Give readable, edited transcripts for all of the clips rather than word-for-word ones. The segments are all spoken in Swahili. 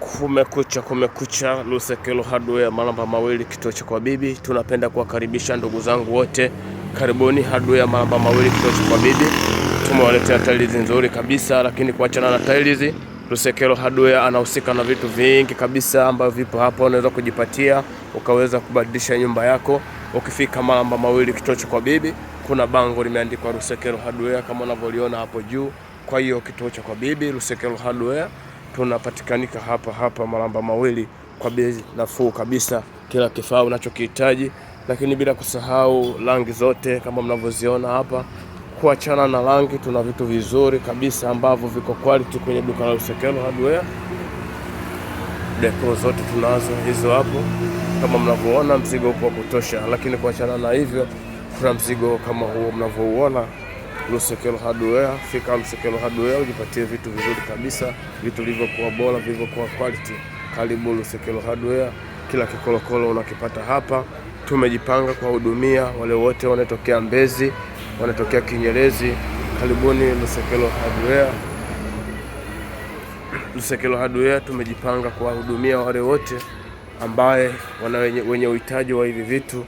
Kumekucha, Lusekelo Hardware Malamba Mawili, kituo cha kwa bibi. Tunapenda kuwakaribisha ndugu zangu wote, karibuni Hardware Malamba Mawili, kituo cha kwa bibi. Tumewaletea tiles nzuri kabisa, lakini kuachana na tiles, Lusekelo Hardware anahusika na vitu vingi kabisa ambavyo vipo hapa. Unaweza kujipatia ukaweza kubadilisha nyumba yako. Ukifika Malamba Mawili, kituo cha kwa bibi, kuna bango limeandikwa Lusekelo Hardware kama unavyoliona hapo juu. Kwa hiyo kituo cha kwa bibi Lusekelo Hardware tunapatikanika hapa Malamba Mawili kwa bei nafuu kabisa, kila kifaa unachokihitaji, lakini bila kusahau rangi zote kama mnavyoziona hapa. Kuachana na rangi, tuna vitu vizuri kabisa ambavyo viko quality kwenye duka la Lusekelo Hardware. Deco zote tunazo hizo hapo kama mnavyoona, mzigo upo kutosha. Lakini kuachana na hivyo, kuna mzigo kama huo mnavyouona Lusekelo Hardware. Fika Lusekelo Hardware ujipatie vitu vizuri kabisa, vitu vilivyokuwa bora, vilivyokuwa quality. Karibu Lusekelo Hardware, kila kikolokolo unakipata hapa. Tumejipanga kuwahudumia wale wote wanatokea Mbezi, wanatokea Kinyerezi. Karibuni Lusekelo Hardware. Lusekelo Hardware tumejipanga kuwahudumia wale wote ambaye wenye uhitaji wa hivi vitu,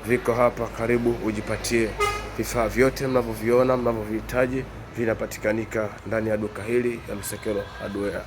viko hapa. Karibu ujipatie vifaa vyote mnavyoviona, mnavyovihitaji, vinapatikanika ndani ya duka hili ya Lusekelo Hardware.